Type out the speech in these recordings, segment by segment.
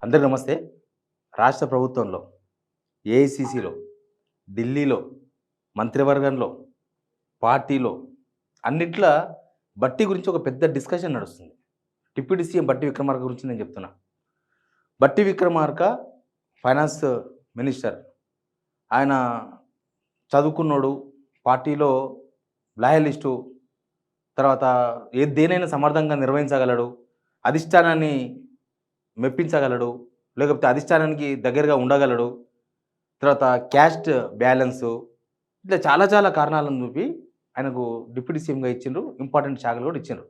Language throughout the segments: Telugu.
అందరికీ నమస్తే. రాష్ట్ర ప్రభుత్వంలో, ఏఐసీసీలో, ఢిల్లీలో, మంత్రివర్గంలో, పార్టీలో అన్నిట్లా బట్టి గురించి ఒక పెద్ద డిస్కషన్ నడుస్తుంది. డిప్యూటీ సీఎం బట్టి విక్రమార్క గురించి నేను చెప్తున్నా. బట్టి విక్రమార్క ఫైనాన్స్ మినిస్టర్. ఆయన చదువుకున్నోడు, పార్టీలో లాయలిస్టు, తర్వాత దేనైనా సమర్థంగా నిర్వహించగలడు, అధిష్టానాన్ని మెప్పించగలడు, లేకపోతే అధిష్టానానికి దగ్గరగా ఉండగలడు, తర్వాత క్యాస్ట్ బ్యాలెన్సు, ఇట్లా చాలా చాలా కారణాలను చూపి ఆయనకు డిప్యూటీ సీఎంగా ఇచ్చిండ్రు. ఇంపార్టెంట్ శాఖలు కూడా ఇచ్చిండ్రు.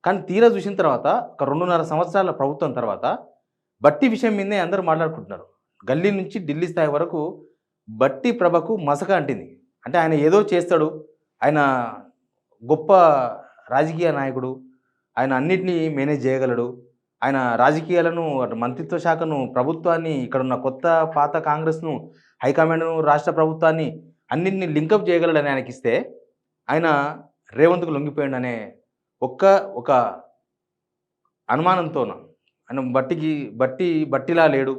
కానీ తీరా చూసిన తర్వాత ఒక 2.5 సంవత్సరాల ప్రభుత్వం తర్వాత బట్టి విషయం మీదనే అందరూ మాట్లాడుకుంటున్నారు. గల్లీ నుంచి ఢిల్లీ స్థాయి వరకు బట్టి ప్రభకు మసక అంటింది. అంటే ఆయన ఏదో చేస్తాడు, ఆయన గొప్ప రాజకీయ నాయకుడు, ఆయన అన్నిటినీ మేనేజ్ చేయగలడు, ఆయన రాజకీయాలను, అటు మంత్రిత్వ శాఖను, ప్రభుత్వాన్ని, ఇక్కడున్న కొత్త పాత కాంగ్రెస్ను, హైకమాండ్ను, రాష్ట్ర ప్రభుత్వాన్ని అన్నింటినీ లింకప్ చేయగలడని ఆయనకిస్తే ఆయన రేవంత్కు లొంగిపోయాడనే ఒక అనుమానంతోన ఆయన బట్టిలా లేడు.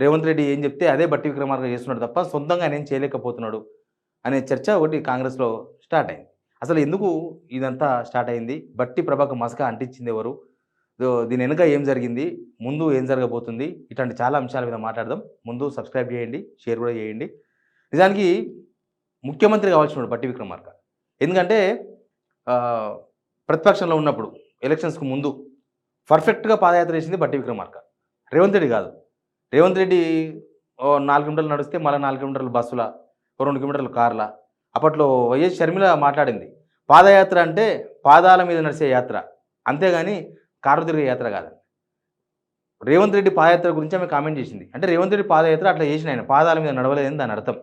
రేవంత్ రెడ్డి ఏం చెప్తే అదే బట్టి విక్రమార్క చేస్తున్నాడు తప్ప సొంతంగా ఆయన ఏం చేయలేకపోతున్నాడు అనే చర్చ ఒకటి కాంగ్రెస్లో స్టార్ట్ అయింది. అసలు ఎందుకు ఇదంతా స్టార్ట్ అయింది? బట్టి ప్రభకు మసక అంటించింది ఎవరు? దీని వెనుక ఏం జరిగింది, ముందు ఏం జరగబోతుంది, ఇట్లాంటి చాలా అంశాల మీద మాట్లాడదాం. ముందు సబ్స్క్రైబ్ చేయండి, షేర్ కూడా చేయండి. నిజానికి ముఖ్యమంత్రి కావాల్సినాడు బట్టి విక్రమార్క. ఎందుకంటే ప్రతిపక్షంలో ఉన్నప్పుడు ఎలక్షన్స్కు ముందు పర్ఫెక్ట్గా పాదయాత్ర చేసింది బట్టి విక్రమార్క, రేవంత్ రెడ్డి కాదు. రేవంత్ రెడ్డి 4 కిలోమీటర్లు నడిస్తే మళ్ళీ 4 కిలోమీటర్లు బస్సుల, 2 కిలోమీటర్లు కార్ల. అప్పట్లో వైఎస్ షర్మిల మాట్లాడింది, పాదయాత్ర అంటే పాదాల మీద నడిచే యాత్ర, అంతేగాని కారు తిరిగే యాత్ర కాదు. రేవంత్ రెడ్డి పాదయాత్ర గురించి ఆమె కామెంట్ చేసింది. అంటే రేవంత్ రెడ్డి పాదయాత్ర అట్లా చేసిన, ఆయన పాదాల మీద నడవలేదని దాని అర్థం.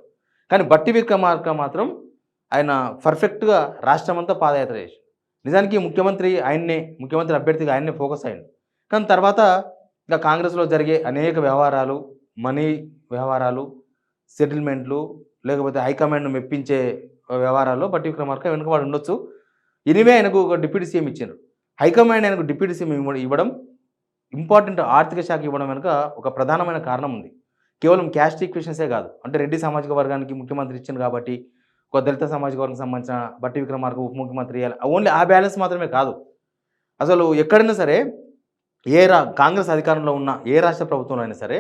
కానీ బట్టి విక్రమార్క మాత్రం ఆయన పర్ఫెక్ట్గా రాష్ట్రమంతా పాదయాత్ర చేసి, నిజానికి ముఖ్యమంత్రి అభ్యర్థిగా ఆయన్నే ఫోకస్ అయ్యింది. కానీ తర్వాత ఇంకా కాంగ్రెస్లో జరిగే అనేక వ్యవహారాలు, మనీ వ్యవహారాలు, సెటిల్మెంట్లు, లేకపోతే హైకమాండ్ను మెప్పించే వ్యవహారాల్లో బట్టి విక్రమార్క వెనుకబడి ఉండొచ్చు. ఎనివే ఆయనకు ఒక డిప్యూటీ సీఎం ఇచ్చారు. హైకమాండ్ ఆయనకు డిప్యూటీ సీఎం ఇవ్వడం, ఇంపార్టెంట్ ఆర్థిక శాఖ ఇవ్వడం వెనుక ఒక ప్రధానమైన కారణం ఉంది. కేవలం క్యాస్ట్ ఈక్వేషన్సే కాదు. అంటే రెడ్డి సామాజిక వర్గానికి ముఖ్యమంత్రి ఇచ్చింది కాబట్టి ఒక దళిత సామాజిక వర్గానికి సంబంధించిన బట్టి విక్రమార్క ఉప ముఖ్యమంత్రి ఇవ్వాలి, ఓన్లీ ఆ బ్యాలెన్స్ మాత్రమే కాదు. అసలు ఎక్కడైనా సరే కాంగ్రెస్ అధికారంలో ఉన్న ఏ రాష్ట్ర ప్రభుత్వంలో అయినా సరే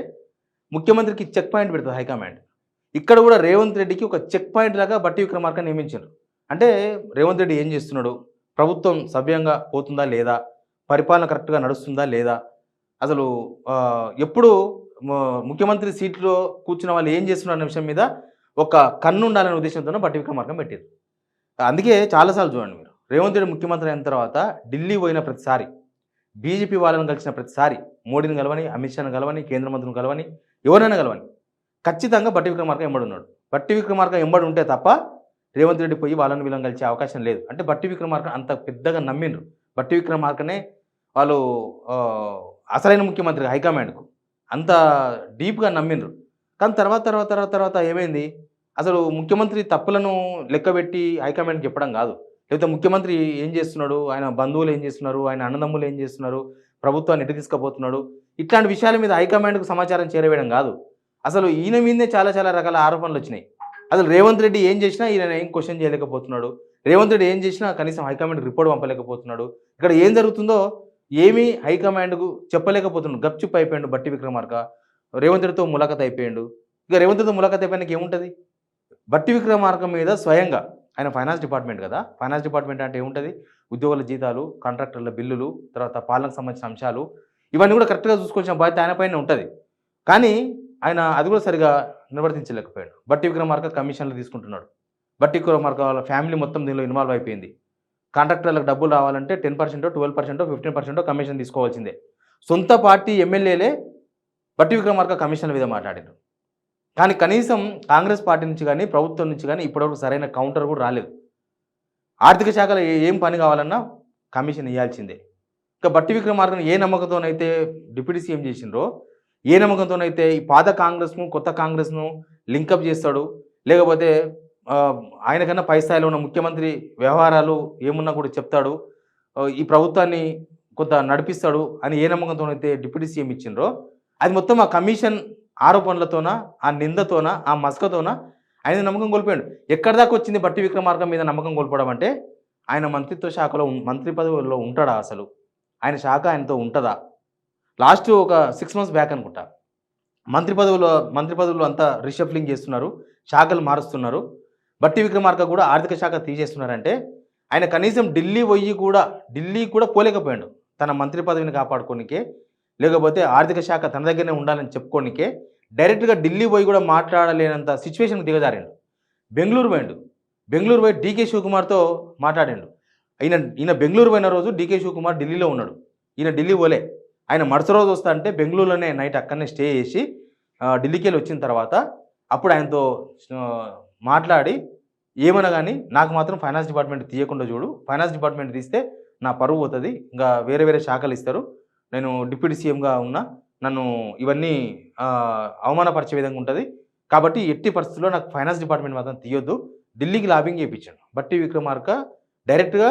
ముఖ్యమంత్రికి చెక్ పాయింట్ పెడుతుంది హైకమాండ్. ఇక్కడ కూడా రేవంత్ రెడ్డికి ఒక చెక్ పాయింట్ లాగా బట్టి విక్రమార్క నియమించారు. అంటే రేవంత్ రెడ్డి ఏం చేస్తున్నాడు, ప్రభుత్వం సవ్యంగా పోతుందా లేదా, పరిపాలన కరెక్ట్గా నడుస్తుందా లేదా, అసలు ఎప్పుడు ముఖ్యమంత్రి సీట్లో కూర్చున్న వాళ్ళు ఏం చేస్తున్నారు అనే విషయం మీద ఒక కన్ను ఉండాలనే ఉద్దేశంతోనే బట్టి విక్రమార్కం పెట్టారు. అందుకే చాలాసార్లు చూడండి మీరు, రేవంత్ రెడ్డి ముఖ్యమంత్రి అయిన తర్వాత ఢిల్లీ పోయిన ప్రతిసారి, బీజేపీ వాళ్ళని కలిసిన ప్రతిసారి, మోడీని కలవని, అమిత్ షాను కలవని, కేంద్ర మంత్రిని కలవని, ఎవరైనా కలవని, ఖచ్చితంగా బట్టి విక్రమార్క ఎంబడి ఉన్నాడు. బట్టి విక్రమార్క ఎంబడి ఉంటే తప్ప రేవంత్ రెడ్డి పోయి వీళ్ళని కలిసే అవకాశం లేదు. అంటే బట్టి విక్రమార్క అంత పెద్దగా నమ్మిండ్రు. బట్టి విక్రమార్కనే వాళ్ళు అసలైన ముఖ్యమంత్రి హైకమాండ్కు అంత డీప్గా నమ్మిండ్రు. కానీ తర్వాత ఏమైంది, అసలు ముఖ్యమంత్రి తప్పులను లెక్కబెట్టి హైకమాండ్కి చెప్పడం కాదు, లేకపోతే ముఖ్యమంత్రి ఏం చేస్తున్నాడు, ఆయన బంధువులు ఏం చేస్తున్నారు, ఆయన అన్నదమ్ములు ఏం చేస్తున్నారు, ప్రభుత్వాన్ని ఎటు తీసుకుపోతున్నాడు, ఇట్లాంటి విషయాల మీద హైకమాండ్కు సమాచారం చేరవేయడం కాదు. అసలు ఈయన మీదే చాలా చాలా రకాల ఆరోపణలు వచ్చినాయి. అసలు రేవంత్ రెడ్డి ఏం చేసినా ఈయన ఏం క్వశ్చన్ చేయలేకపోతున్నాడు, రేవంత్ రెడ్డి ఏం చేసినా కనీసం హైకమాండ్కి రిపోర్ట్ పంపలేకపోతున్నాడు. ఇక్కడ ఏం జరుగుతుందో ఏమీ హైకమాండ్కు చెప్పలేకపోతున్నాడు. గప్చుప్ అయిపోయాడు బట్టి విక్రమార్క. రేవంత్ రెడ్డితో ములాఖత్ అయిపోయాడు. ఇక రేవంత్ రెడ్డితో ములాఖత్ అయిపోయినాక ఏముంటుంది, బట్టి విక్రమార్క మీద స్వయంగా ఆయన ఫైనాన్స్ డిపార్ట్మెంట్ కదా, ఫైనాన్స్ డిపార్ట్మెంట్ అంటే ఏముంటుంది, ఉద్యోగుల జీతాలు, కాంట్రాక్టర్ల బిల్లులు, తర్వాత పాలనకు సంబంధించిన అంశాలు, ఇవన్నీ కూడా కరెక్ట్గా చూసుకోవాల్సిన బాధ్యత ఆయన పైన ఉంటుంది. కానీ ఆయన అది కూడా సరిగా నిర్వర్తించలేకపోయాడు. బట్టి విక్రమార్క కమిషన్లు తీసుకుంటున్నాడు. బట్టి విక్రమార్క వాళ్ళ ఫ్యామిలీ మొత్తం దీనిలో ఇన్వాల్వ్ అయిపోయింది. కాంట్రాక్టర్లకు డబ్బులు రావాలంటే 10%, 12%, 15% కమిషన్ తీసుకోవాల్సిందే. సొంత పార్టీ ఎమ్మెల్యేలే బట్టి విక్రమార్క కమిషన్ల మీద మాట్లాడారు. కానీ కనీసం కాంగ్రెస్ పార్టీ నుంచి కానీ ప్రభుత్వం నుంచి కానీ ఇప్పటివరకు సరైన కౌంటర్ కూడా రాలేదు. ఆర్థిక శాఖలో ఏం పని కావాలన్నా కమిషన్ ఇవ్వాల్సిందే. ఇంకా బట్టి విక్రమార్కను ఏ నమ్మకంతోనైతే డిప్యూటీ సీఎం చేసిండ్రో, ఏ నమ్మకంతోనైతే ఈ పాత కాంగ్రెస్ను కొత్త కాంగ్రెస్ను లింకప్ చేస్తాడు, లేకపోతే ఆయనకన్నా పై స్థాయిలో ఉన్న ముఖ్యమంత్రి వ్యవహారాలు ఏమున్నా కూడా చెప్తాడు, ఈ ప్రభుత్వాన్ని కొంత నడిపిస్తాడు అని ఏ నమ్మకంతోనైతే డిప్యూటీ సీఎం ఇచ్చిండ్రో, అది మొత్తం ఆ కమిషన్ ఆరోపణలతోన, ఆ నిందతోన, ఆ మసకతోన ఆయన నమ్మకం కోల్పోయాడు. ఎక్కడి దాకా వచ్చింది బట్టి విక్రమార్క మీద నమ్మకం కోల్పోవడం అంటే, ఆయన మంత్రిత్వ శాఖలో మంత్రి పదవిలో ఉంటాడా అసలు? ఆయన శాఖ ఆయనతో ఉంటదా? లాస్ట్ ఒక 6 మంత్స్ బ్యాక్ అనుకుంటా. మంత్రి పదవుల్లో అంతా రీషఫ్లింగ్ చేస్తున్నారు. శాఖలు మారుస్తున్నారు. బట్టి విక్రమార్క కూడా ఆర్థిక శాఖ తీసేస్తున్నారంటే, ఆయన కనీసం ఢిల్లీ కూడా పోలేకపోయాడు. తన మంత్రి పదవిని కాపాడుకోనికే, లేకపోతే ఆర్థిక శాఖ తన దగ్గరనే ఉండాలని చెప్పుకోనికే, డైరెక్ట్‌గా ఢిల్లీ పోయి కూడా మాట్లాడలేనంత సిట్యుయేషన్‌కి దిగజారిండు. బెంగుళూరు పోయిండు. బెంగుళూరు పోయి డీకే శివకుమార్‌తో మాట్లాడిండు. ఈయన బెంగుళూరు పోయిన రోజు డీకే శివకుమార్ ఢిల్లీలో ఉన్నాడు. ఈయన ఢిల్లీ పోలే. ఆయన మరుసటి రోజు వస్తా అంటే బెంగుళూరులోనే నైట్ అక్కడనే స్టే చేసి ఢిల్లీకెళ్ళి వచ్చిన తర్వాత అప్పుడు ఆయనతో మాట్లాడి ఏమన్నా గానీ నాకు మాత్రం ఫైనాన్స్ డిపార్ట్మెంట్ తీయకుండా చూడు. ఫైనాన్స్ డిపార్ట్మెంట్ తీస్తే నా పరువు పోతది. ఇంకా వేరే శాఖలు ఇస్తారు. నేను డిప్యూటీ సీఎంగా ఉన్నా. నన్ను ఇవన్నీ అవమానపరిచే విధంగా ఉంటది. కాబట్టి ఎట్టి పరిస్థితుల్లో నాకు ఫైనాన్స్ డిపార్ట్మెంట్ మాత్రం తీయొద్దు. ఢిల్లీకి లాబింగ్ చేపించాడు. బట్టి విక్రమార్క డైరెక్ట్‌గా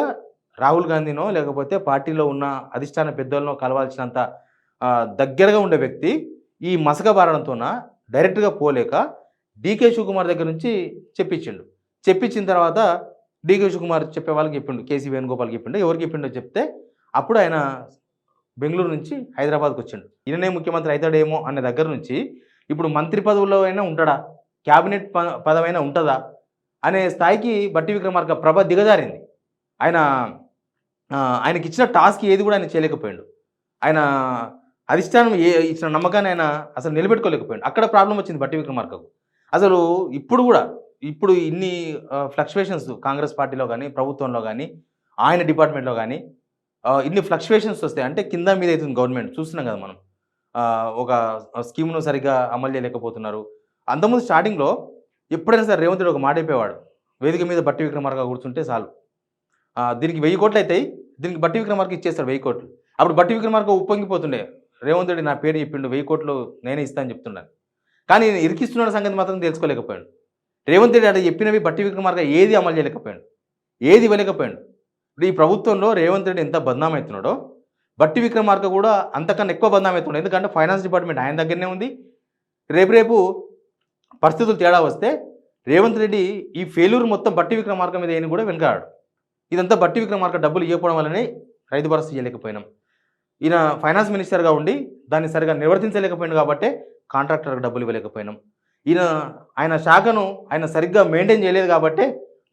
రాహుల్ గాంధీనో లేకపోతే పార్టీలో ఉన్న అధిష్టాన పెద్దలనో కలవాల్సినంత దగ్గరగా ఉండే వ్యక్తి ఈ మసక బారడంతోన డైరెక్ట్‌గా పోలేక డీకే శివకుమార్ దగ్గర నుంచి చెప్పించిండు. చెప్పించిన తర్వాత డీకే శివకుమార్ చెప్పే వాళ్ళకి చెప్పిండు. కేసీ వేణుగోపాల్‌కి చెప్పిండు. ఎవరికి చెప్పిండో చెప్తే అప్పుడు ఆయన బెంగుళూరు నుంచి హైదరాబాద్‌కి వచ్చిండు. ఈయననే ముఖ్యమంత్రి అయితాడేమో అనే దగ్గర నుంచి ఇప్పుడు మంత్రి పదవుల్లో అయినా ఉంటాడా? క్యాబినెట్ పదవైనా ఉంటదా? అనే స్థాయికి బట్టి విక్రమార్క ప్రభ దిగజారింది. ఆయనకిచ్చిన టాస్క్ ఏది కూడా ఆయన చేయలేకపోయాడు. ఆయన అధిష్టానం ఇచ్చిన నమ్మకాన్ని ఆయన అసలు నిలబెట్టుకోలేకపోయాడు. అక్కడ ప్రాబ్లమ్ వచ్చింది బట్టి విక్రమార్కకు. అసలు ఇప్పుడు ఇన్ని ఫ్లక్చువేషన్స్ కాంగ్రెస్ పార్టీలో గానీ, ప్రభుత్వంలో గానీ, ఆయన డిపార్ట్మెంట్‌లో గానీ ఇన్ని ఫ్లక్చువేషన్స్ వస్తాయి. అంటే కింద మీద అవుతుంది గవర్నమెంట్. చూస్తున్నాం కదా మనం. ఒక స్కీమ్‌ను సరిగ్గా అమలు చేయలేకపోతున్నారు. అంతకుముందు స్టార్టింగ్‌లో ఎప్పుడైనా సరే రేవంత్ రెడ్డి ఒక మాట చెప్పేవాడు. వేదిక మీద బట్టి విక్రమార్క కూర్చుంటే చాలు. దీనికి 1000 కోట్లు అయితాయి. దీనికి బట్టి విక్రమార్క ఇచ్చేస్తాడు 1000 కోట్లు. అప్పుడు బట్టి విక్రమార్క ఉప్పొంగిపోతుండే. రేవంత్ రెడ్డి నా పేరు చెప్పిండు 1000 కోట్లు నేనే ఇస్తా అని చెప్తున్నాను. కానీ ఇరికిస్తున్న సంగతి మాత్రం తెలుసుకోలేకపోయాడు. రేవంత్ రెడ్డి అక్కడ చెప్పినవి బట్టి విక్రమార్క ఏది అమలు చేయలేకపోయాడు. ఏది ఇవ్వలేకపోయాడు. ఇప్పుడు ఈ ప్రభుత్వంలో రేవంత్ రెడ్డి ఎంత బద్నాం అవుతున్నాడో బట్టి విక్రమార్క కూడా అంతకన్నా ఎక్కువ బద్నాం అవుతున్నాడు. ఎందుకంటే ఫైనాన్స్ డిపార్ట్మెంట్ ఆయన దగ్గరనే ఉంది. రేపు పరిస్థితులు తేడా వస్తే రేవంత్ రెడ్డి ఈ ఫెయిల్యూర్ మొత్తం బట్టి విక్రమార్క మీద ఏని కూడా వెనకాడు. ఇదంతా బట్టి విక్రమార్క డబ్బులు ఇవ్వకపోవడం వల్లనే రైతు భరోసా చేయలేకపోయినాం. ఈయన ఫైనాన్స్ మినిస్టర్గా ఉండి దాన్ని సరిగా నిర్వర్తించలేకపోయాడు కాబట్టే కాంట్రాక్టర్కి డబ్బులు ఇవ్వలేకపోయినాం. ఆయన శాఖను ఆయన సరిగ్గా మెయింటైన్ చేయలేదు కాబట్టే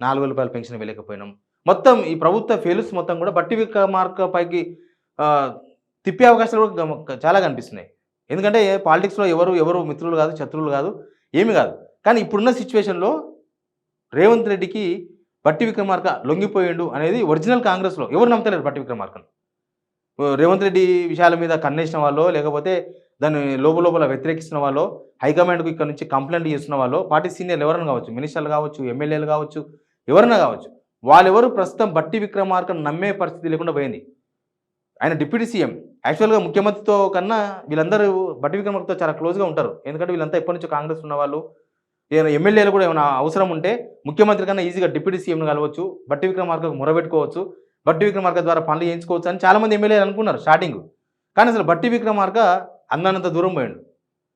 4,000 రూపాయల పెన్షన్ ఇవ్వలేకపోయినాం. మొత్తం ఈ ప్రభుత్వ ఫెయిల్యూర్స్ మొత్తం కూడా బట్టి విక్రమార్క పైకి తిప్పే అవకాశాలు కూడా చాలా కనిపిస్తున్నాయి. ఎందుకంటే పాలిటిక్స్లో ఎవరు మిత్రులు కాదు, శత్రువులు కాదు, ఏమి కాదు. కానీ ఇప్పుడున్న సిచ్యువేషన్లో రేవంత్ రెడ్డికి బట్టి విక్రమార్క లొంగిపోయిండు అనేది ఒరిజినల్ కాంగ్రెస్లో ఎవరు నమ్మతలేరు బట్టి విక్రమార్కను. రేవంత్ రెడ్డి విషయాల మీద కన్నేసిన వాళ్ళో లేకపోతే దాన్ని లోపల వ్యతిరేకిస్తున్న వాళ్ళో హైకమాండ్కు ఇక్కడ నుంచి కంప్లైంట్ చేస్తున్న వాళ్ళో పార్టీ సీనియర్లు ఎవరైనా కావచ్చు, మినిస్టర్లు కావచ్చు, ఎమ్మెల్యేలు కావచ్చు, ఎవరైనా కావచ్చు, వాళ్ళెవరు ప్రస్తుతం బట్టి విక్రమార్కను నమ్మే పరిస్థితి లేకుండా పోయింది. ఆయన డిప్యూటీ సీఎం యాక్చువల్గా ముఖ్యమంత్రితో కన్నా వీళ్ళందరూ బట్టి విక్రమార్కతో చాలా క్లోజ్గా ఉంటారు. ఎందుకంటే వీళ్ళంతా ఎప్పటి నుంచో కాంగ్రెస్ ఉన్న వాళ్ళు. ఏమైనా ఎమ్మెల్యేలు కూడా ఏమైనా అవసరం ఉంటే ముఖ్యమంత్రి కన్నా ఈజీగా డిప్యూటీ సీఎంను కలవచ్చు, బట్టి విక్రమార్కకు మొరబెట్టుకోవచ్చు, బట్టి విక్రమార్క ద్వారా పనులు చేయించుకోవచ్చు అని చాలామంది ఎమ్మెల్యేలు అనుకున్నారు స్టార్టింగ్. కానీ అసలు బట్టి విక్రమార్క అందనంత దూరం పోయాడు.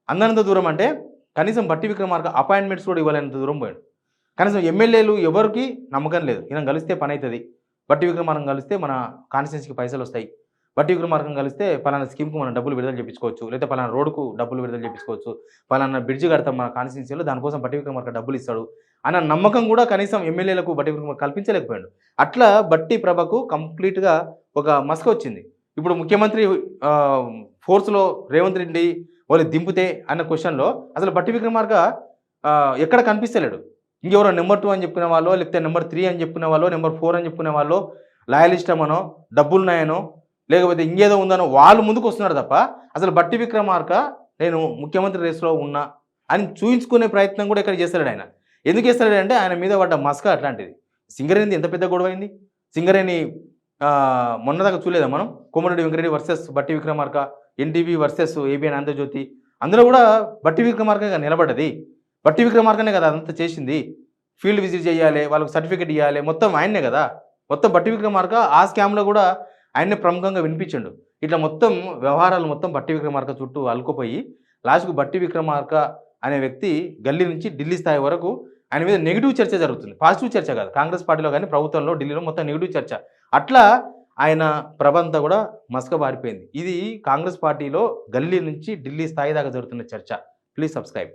అందనంత దూరం అంటే కనీసం బట్టి విక్రమార్క అపాయింట్మెంట్స్ కూడా ఇవ్వలేనంత దూరం పోయాడు. కనీసం ఎమ్మెల్యేలు ఎవరికి నమ్మకం లేదు. ఈయన కలిస్తే పని అవుతుంది, బట్టి విక్రమార్కం కలిస్తే మన కాన్స్టిట్యున్సీకి పైసలు వస్తాయి, బట్టి విక్రమార్కం కలిస్తే పలానా స్కీమ్కు మనం డబ్బులు విడుదల చేయించుకోవచ్చు, లేదా పలానా రోడ్డుకు డబ్బులు విడుదల చేయించుకోవచ్చు, పలానా బ్రిడ్జ్ కడతాం మన కాన్స్టిట్యున్సీలో దానికోసం బట్టి విక్రమార్క డబ్బులు ఇస్తాడు అన్న నమ్మకం కూడా కనీసం ఎమ్మెల్యేలకు బట్టి విక్రమార్క కల్పించలేకపోయాడు. అట్లా బట్టి ప్రభకు కంప్లీట్గా ఒక మసక వచ్చింది. ఇప్పుడు ముఖ్యమంత్రి ఫోర్స్లో రేవంత్ రెడ్డి వాళ్ళు దింపితే అన్న క్వశ్చన్లో అసలు బట్టి విక్రమార్క ఎక్కడ కనిపిస్తలేడు. ఇంకెవరో నెంబర్ 2 అని చెప్పిన వాళ్ళు, లేకపోతే నెంబర్ 3 అని చెప్పిన వాళ్ళు, నెంబర్ 4 అని చెప్పిన వాళ్ళు, లాయలిస్టమనో డబ్బులున్నాయనో లేకపోతే ఇంకేదో ఉందనో వాళ్ళు ముందుకు వస్తున్నారు తప్ప అసలు బట్టి విక్రమార్క నేను ముఖ్యమంత్రి రేసులో ఉన్నా అని చూయించుకునే ప్రయత్నం కూడా ఇక్కడ చేస్తాడు ఆయన. ఎందుకు చేస్తాడు అంటే ఆయన మీద పడ్డ మస్క అట్లాంటిది. సింగరేణి ఎంత పెద్ద గొడవ అయింది. సింగరేణి మొన్నదాకా చూడలేదా మనం? కోమరెడ్డి వెంకరెడ్డి వర్సెస్ బట్టి విక్రమార్క, ఎన్టీవీ వర్సెస్ ఏబిఎన్ ఆంధ్రజ్యోతి, అందులో కూడా బట్టి విక్రమార్కగా నిలబడ్డది. బట్టి విక్రమార్కనే కదా అదంతా చేసింది. ఫీల్డ్ విజిట్ చేయాలి, వాళ్ళకు సర్టిఫికేట్ ఇవ్వాలి, మొత్తం ఆయన్నే కదా. మొత్తం బట్టి విక్రమార్క ఆ స్కామ్లో కూడా ఆయన్ని ప్రముఖంగా వినిపించిండు. ఇట్లా మొత్తం వ్యవహారాలు మొత్తం బట్టి విక్రమార్క చుట్టూ అల్లుకుపోయి లాస్ట్‌కు బట్టి విక్రమార్క అనే వ్యక్తి గల్లీ నుంచి ఢిల్లీ స్థాయి వరకు ఆయన మీద నెగెటివ్ చర్చ జరుగుతుంది. పాజిటివ్ చర్చ కాదు. కాంగ్రెస్ పార్టీలో గాని, ప్రభుత్వంలో, ఢిల్లీలో మొత్తం నెగెటివ్ చర్చ. అట్లా ఆయన ప్రభ అంతా కూడా మసకబారిపోయింది. ఇది కాంగ్రెస్ పార్టీలో గల్లీ నుంచి ఢిల్లీ స్థాయి దాకా జరుగుతున్న చర్చ. Please subscribe.